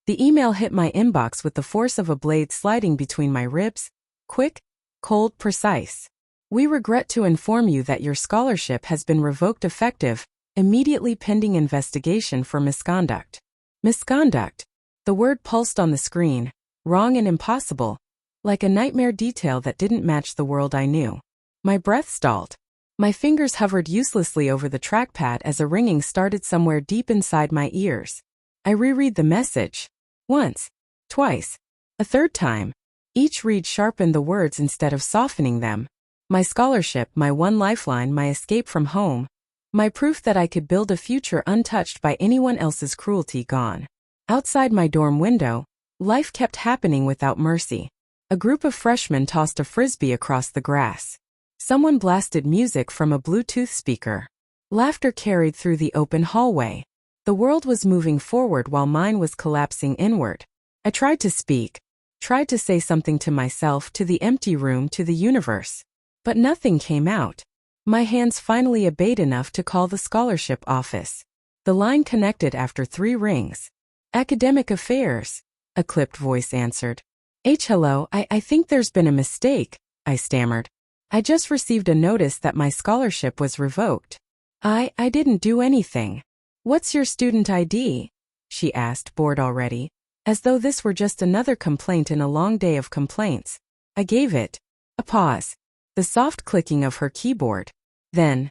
The email hit my inbox with the force of a blade sliding between my ribs. Quick, cold, precise. We regret to inform you that your scholarship has been revoked effective, immediately pending investigation for misconduct. Misconduct. The word pulsed on the screen, wrong and impossible, like a nightmare detail that didn't match the world I knew. My breath stalled. My fingers hovered uselessly over the trackpad as a ringing started somewhere deep inside my ears. I reread the message. Once, twice, a third time. Each read sharpened the words instead of softening them. My scholarship, my one lifeline, my escape from home. My proof that I could build a future untouched by anyone else's cruelty gone. Outside my dorm window, life kept happening without mercy. A group of freshmen tossed a frisbee across the grass. Someone blasted music from a Bluetooth speaker. Laughter carried through the open hallway. The world was moving forward while mine was collapsing inward. I tried to speak, tried to say something to myself, to the empty room, to the universe. But nothing came out. My hands finally obeyed enough to call the scholarship office. The line connected after 3 rings. Academic affairs, a clipped voice answered. Hello, I think there's been a mistake, I stammered. I just received a notice that my scholarship was revoked. I didn't do anything. What's your student ID? She asked, bored already, as though this were just another complaint in a long day of complaints. I gave it. A pause. The soft clicking of her keyboard. Then,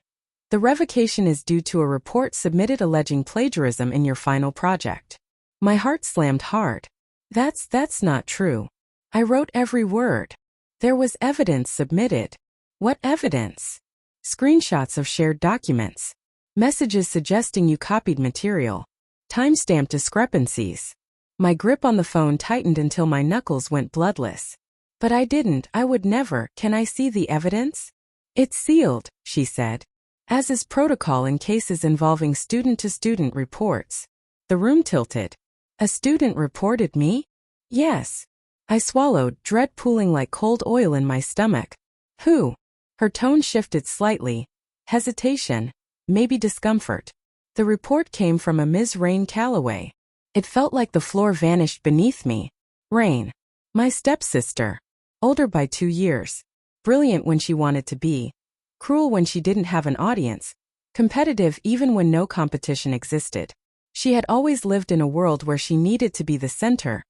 the revocation is due to a report submitted alleging plagiarism in your final project. My heart slammed hard. That's not true. I wrote every word. There was evidence submitted. What evidence? Screenshots of shared documents. Messages suggesting you copied material. Timestamp discrepancies. My grip on the phone tightened until my knuckles went bloodless. But I didn't, I would never. Can I see the evidence? It's sealed, she said. As is protocol in cases involving student-to-student reports. The room tilted. A student reported me? Yes. I swallowed, dread pooling like cold oil in my stomach. Who? Her tone shifted slightly. Hesitation. Maybe discomfort. The report came from a Ms. Rain Calloway. It felt like the floor vanished beneath me. Rain. My stepsister. Older by 2 years. Brilliant when she wanted to be. Cruel when she didn't have an audience. Competitive even when no competition existed. She had always lived in a world where she needed to be the center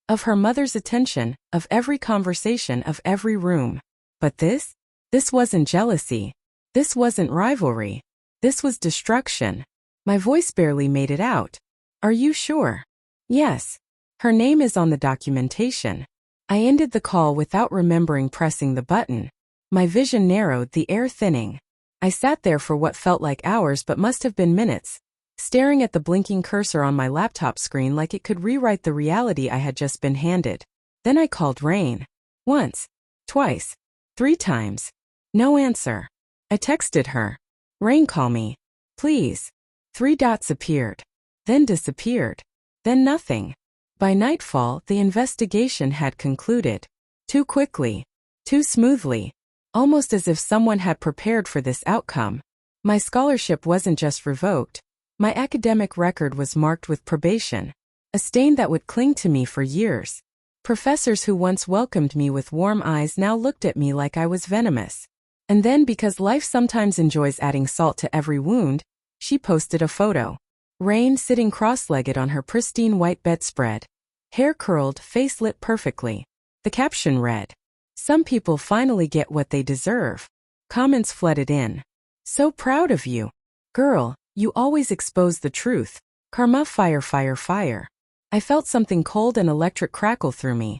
of her mother's attention, of every conversation, of every room. But this wasn't jealousy. This wasn't rivalry. This was destruction. My voice barely made it out. Are you sure? Yes. Her name is on the documentation. I ended the call without remembering pressing the button. My vision narrowed, the air thinning. I sat there for what felt like hours but must have been minutes, staring at the blinking cursor on my laptop screen like it could rewrite the reality I had just been handed. Then I called Rain. Once. Twice. 3 times. No answer. I texted her. Rain, call me. Please. 3 dots appeared. Then disappeared. Then nothing. By nightfall, the investigation had concluded. Too quickly. Too smoothly. Almost as if someone had prepared for this outcome. My scholarship wasn't just revoked. My academic record was marked with probation. A stain that would cling to me for years. Professors who once welcomed me with warm eyes now looked at me like I was venomous. And then, because life sometimes enjoys adding salt to every wound, she posted a photo. Rain sitting cross-legged on her pristine white bedspread. Hair curled, face lit perfectly. The caption read, "Some people finally get what they deserve." Comments flooded in. "So proud of you. Girl, you always expose the truth. Karma, fire, fire, fire." I felt something cold and electric crackle through me.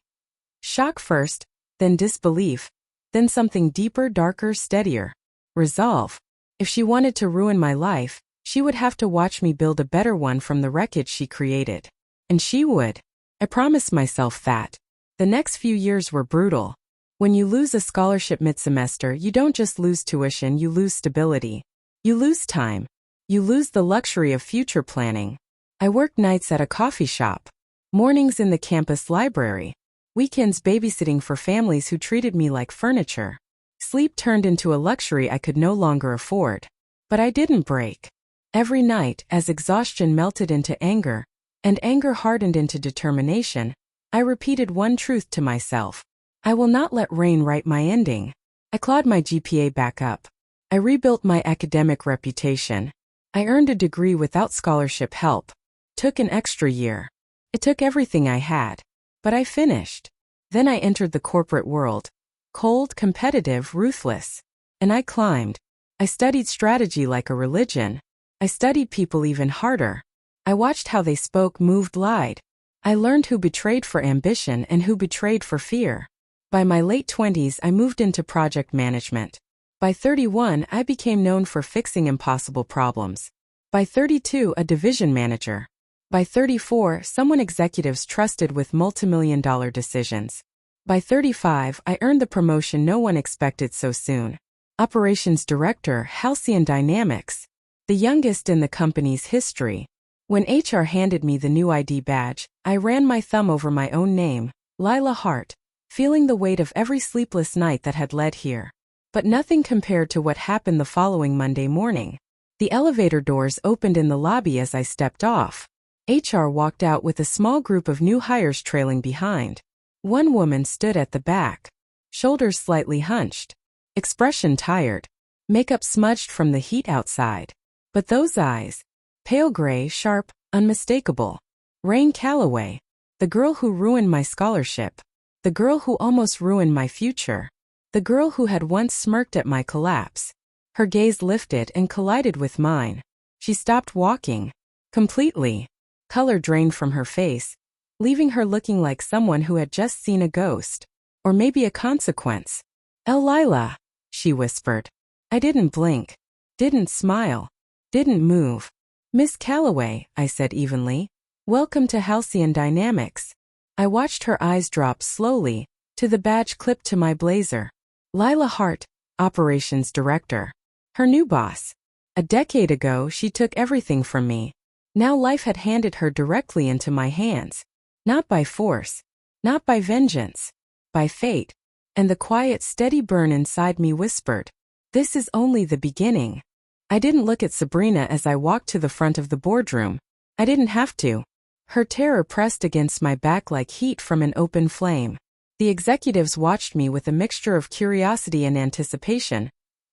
Shock first, then disbelief, then something deeper, darker, steadier. Resolve. If she wanted to ruin my life, she would have to watch me build a better one from the wreckage she created. And she would. I promised myself that. The next few years were brutal. When you lose a scholarship mid-semester, you don't just lose tuition, you lose stability. You lose time. You lose the luxury of future planning. I worked nights at a coffee shop, mornings in the campus library, weekends babysitting for families who treated me like furniture. Sleep turned into a luxury I could no longer afford. But I didn't break. Every night, as exhaustion melted into anger, and anger hardened into determination, I repeated one truth to myself. I will not let rain write my ending. I clawed my GPA back up. I rebuilt my academic reputation. I earned a degree without scholarship help. Took an extra year. It took everything I had. But I finished. Then I entered the corporate world. Cold, competitive, ruthless. And I climbed. I studied strategy like a religion. I studied people even harder. I watched how they spoke, moved, lied. I learned who betrayed for ambition and who betrayed for fear. By my late 20s, I moved into project management. By 31, I became known for fixing impossible problems. By 32, a division manager. By 34, someone executives trusted with multimillion-dollar decisions. By 35, I earned the promotion no one expected so soon. Operations Director, Halcyon Dynamics. The youngest in the company's history. When HR handed me the new ID badge, I ran my thumb over my own name, Lila Hart, feeling the weight of every sleepless night that had led here. But nothing compared to what happened the following Monday morning. The elevator doors opened in the lobby as I stepped off. HR walked out with a small group of new hires trailing behind. One woman stood at the back, shoulders slightly hunched, expression tired, makeup smudged from the heat outside. But those eyes, pale gray, sharp, unmistakable. Rain Calloway, the girl who ruined my scholarship, the girl who almost ruined my future, the girl who had once smirked at my collapse. Her gaze lifted and collided with mine. She stopped walking. Completely. Color drained from her face, leaving her looking like someone who had just seen a ghost. Or maybe a consequence. Lila, she whispered. I didn't blink. Didn't smile. Didn't move. Miss Calloway, I said evenly. Welcome to Halcyon Dynamics. I watched her eyes drop slowly to the badge clipped to my blazer. Lila Hart, Operations Director. Her new boss. A decade ago, she took everything from me. Now life had handed her directly into my hands. Not by force. Not by vengeance. By fate. And the quiet, steady burn inside me whispered, this is only the beginning. I didn't look at Sabrina as I walked to the front of the boardroom. I didn't have to. Her terror pressed against my back like heat from an open flame. The executives watched me with a mixture of curiosity and anticipation,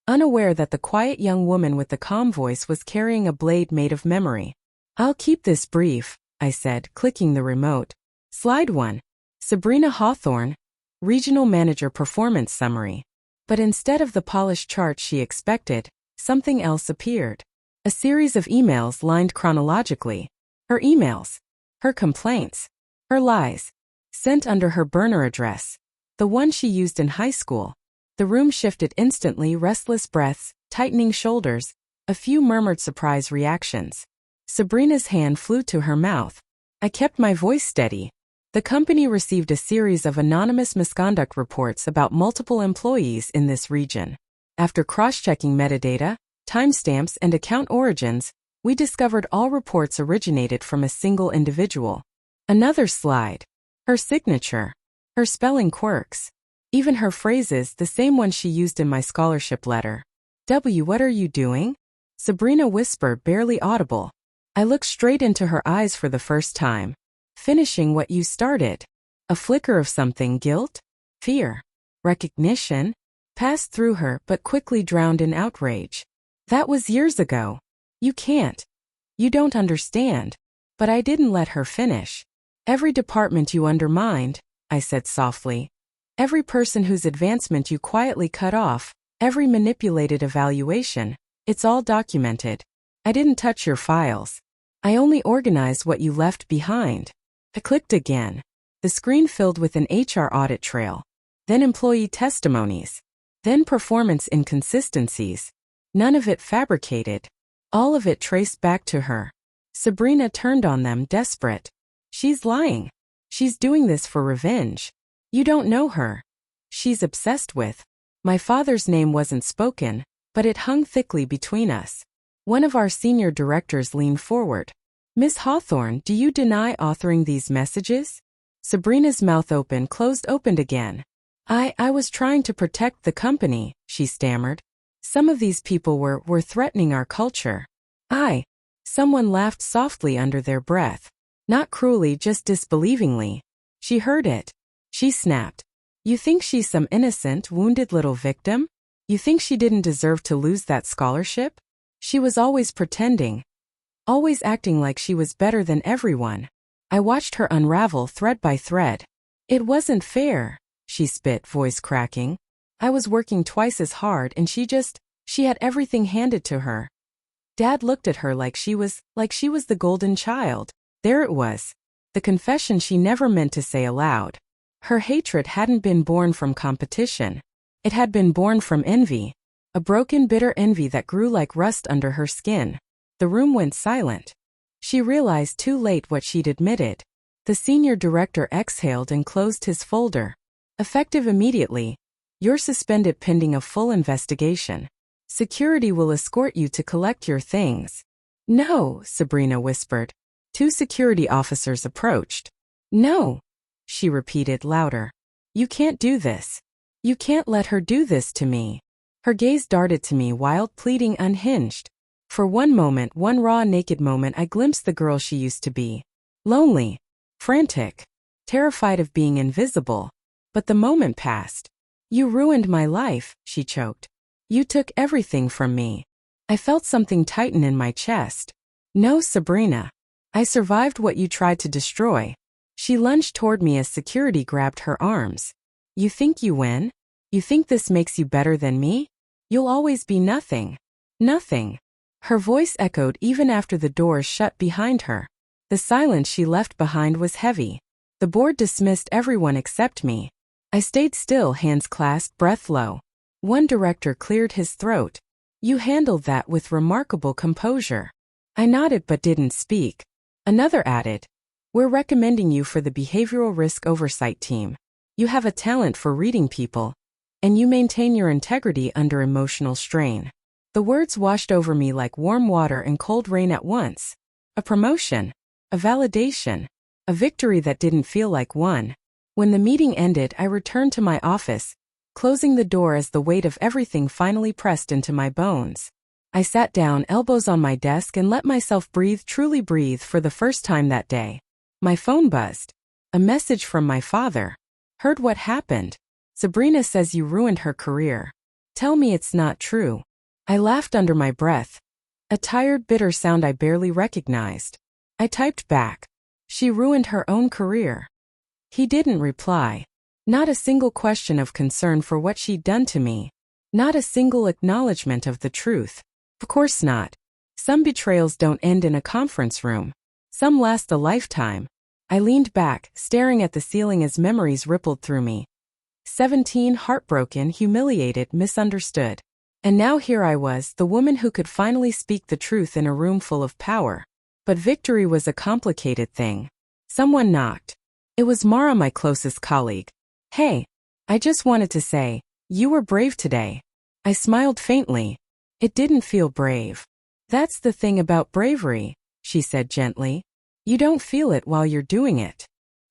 unaware that the quiet young woman with the calm voice was carrying a blade made of memory. I'll keep this brief, I said, clicking the remote. Slide 1. Sabrina Hawthorne, Regional Manager Performance Summary. But instead of the polished chart she expected, something else appeared. A series of emails lined chronologically. Her emails. Her complaints. Her lies. Sent under her burner address. The one she used in high school. The room shifted instantly, restless breaths, tightening shoulders, a few murmured surprise reactions. Sabrina's hand flew to her mouth. I kept my voice steady. The company received a series of anonymous misconduct reports about multiple employees in this region. After cross-checking metadata, timestamps, and account origins, we discovered all reports originated from a single individual. Another slide. Her signature. Her spelling quirks. Even her phrases, the same one she used in my scholarship letter. What are you doing? Sabrina whispered, barely audible. I looked straight into her eyes for the first time. Finishing what you started. A flicker of something, guilt? Fear? Recognition? Passed through her but quickly drowned in outrage. That was years ago. You can't. You don't understand. But I didn't let her finish. Every department you undermined, I said softly. Every person whose advancement you quietly cut off, every manipulated evaluation, it's all documented. I didn't touch your files. I only organized what you left behind. I clicked again. The screen filled with an HR audit trail. Then employee testimonies. Then performance inconsistencies. None of it fabricated. All of it traced back to her. Sabrina turned on them, desperate. She's lying. She's doing this for revenge. You don't know her. She's obsessed with. My father's name wasn't spoken, but it hung thickly between us. One of our senior directors leaned forward. Miss Hawthorne, do you deny authoring these messages? Sabrina's mouth opened again. I was trying to protect the company, she stammered. Some of these people were threatening our culture. Someone laughed softly under their breath. Not cruelly, just disbelievingly. She heard it. She snapped. You think she's some innocent, wounded little victim? You think she didn't deserve to lose that scholarship? She was always pretending. Always acting like she was better than everyone. I watched her unravel thread by thread. It wasn't fair, she spit, voice cracking. I was working twice as hard and she had everything handed to her. Dad looked at her like she was the golden child. There it was. The confession she never meant to say aloud. Her hatred hadn't been born from competition. It had been born from envy. A broken, bitter envy that grew like rust under her skin. The room went silent. She realized too late what she'd admitted. The senior director exhaled and closed his folder. Effective immediately. You're suspended pending a full investigation. Security will escort you to collect your things. No, Sabrina whispered. 2 security officers approached. No, she repeated louder. You can't do this. You can't let her do this to me. Her gaze darted to me, wild, pleading, unhinged. For one moment, one raw, naked moment, I glimpsed the girl she used to be. Lonely, frantic, terrified of being invisible. But the moment passed. You ruined my life, she choked. You took everything from me. I felt something tighten in my chest. No, Sabrina. I survived what you tried to destroy. She lunged toward me as security grabbed her arms. You think you win? You think this makes you better than me? You'll always be nothing. Nothing. Her voice echoed even after the doors shut behind her. The silence she left behind was heavy. The board dismissed everyone except me. I stayed still, hands clasped, breath low. One director cleared his throat. You handled that with remarkable composure. I nodded but didn't speak. Another added, we're recommending you for the Behavioral Risk Oversight Team. You have a talent for reading people, and you maintain your integrity under emotional strain. The words washed over me like warm water and cold rain at once. A promotion, a validation, a victory that didn't feel like one. When the meeting ended, I returned to my office, closing the door as the weight of everything finally pressed into my bones. I sat down, elbows on my desk, and let myself breathe, truly breathe, for the first time that day. My phone buzzed. A message from my father. Heard what happened. Sabrina says you ruined her career. Tell me it's not true. I laughed under my breath. A tired, bitter sound I barely recognized. I typed back. She ruined her own career. He didn't reply. Not a single question of concern for what she'd done to me. Not a single acknowledgement of the truth. Of course not. Some betrayals don't end in a conference room. Some last a lifetime. I leaned back, staring at the ceiling as memories rippled through me. 17, heartbroken, humiliated, misunderstood. And now here I was, the woman who could finally speak the truth in a room full of power. But victory was a complicated thing. Someone knocked. It was Mara, my closest colleague. Hey, I just wanted to say, you were brave today. I smiled faintly. It didn't feel brave. That's the thing about bravery, she said gently. You don't feel it while you're doing it.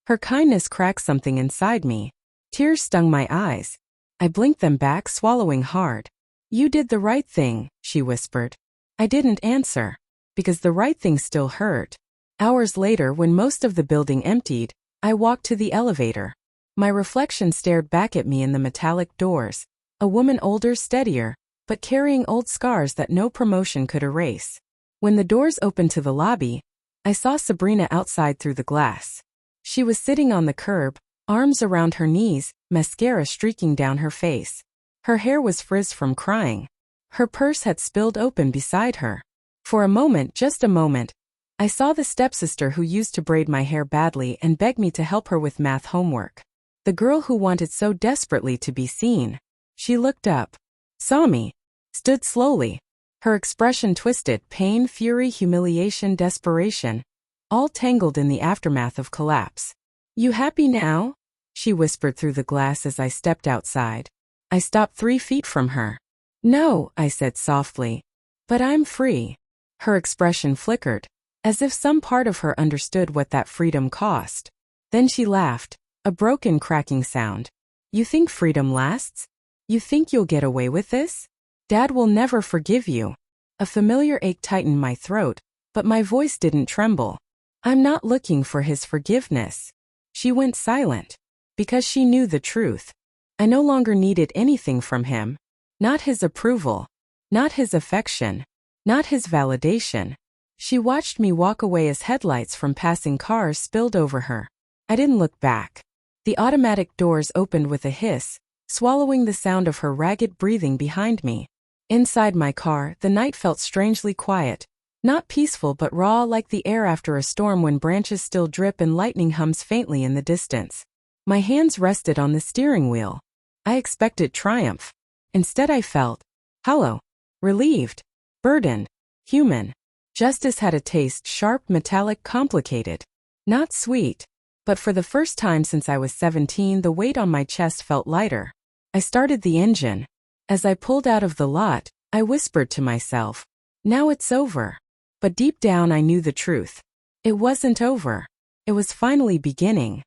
Her kindness cracked something inside me. Tears stung my eyes. I blinked them back, swallowing hard. You did the right thing, she whispered. I didn't answer, because the right thing still hurt. Hours later, when most of the building emptied, I walked to the elevator. My reflection stared back at me in the metallic doors. A woman older, steadier, but carrying old scars that no promotion could erase. When the doors opened to the lobby, I saw Sabrina outside through the glass. She was sitting on the curb, arms around her knees, mascara streaking down her face. Her hair was frizzed from crying. Her purse had spilled open beside her. For a moment, just a moment, I saw the stepsister who used to braid my hair badly and beg me to help her with math homework. The girl who wanted so desperately to be seen. She looked up, saw me, stood slowly. Her expression twisted, pain, fury, humiliation, desperation, all tangled in the aftermath of collapse. You happy now? She whispered through the glass as I stepped outside. I stopped 3 feet from her. No, I said softly. But I'm free. Her expression flickered, as if some part of her understood what that freedom cost. Then she laughed, a broken, cracking sound. You think freedom lasts? You think you'll get away with this? Dad will never forgive you. A familiar ache tightened my throat, but my voice didn't tremble. I'm not looking for his forgiveness. She went silent. Because she knew the truth. I no longer needed anything from him. Not his approval. Not his affection. Not his validation. She watched me walk away as headlights from passing cars spilled over her. I didn't look back. The automatic doors opened with a hiss, swallowing the sound of her ragged breathing behind me. Inside my car, the night felt strangely quiet. Not peaceful but raw, like the air after a storm when branches still drip and lightning hums faintly in the distance. My hands rested on the steering wheel. I expected triumph. Instead I felt hollow, relieved, burdened, human. Justice had a taste, sharp, metallic, complicated. Not sweet. But for the first time since I was 17, the weight on my chest felt lighter. I started the engine. As I pulled out of the lot, I whispered to myself, now it's over. But deep down I knew the truth. It wasn't over. It was finally beginning.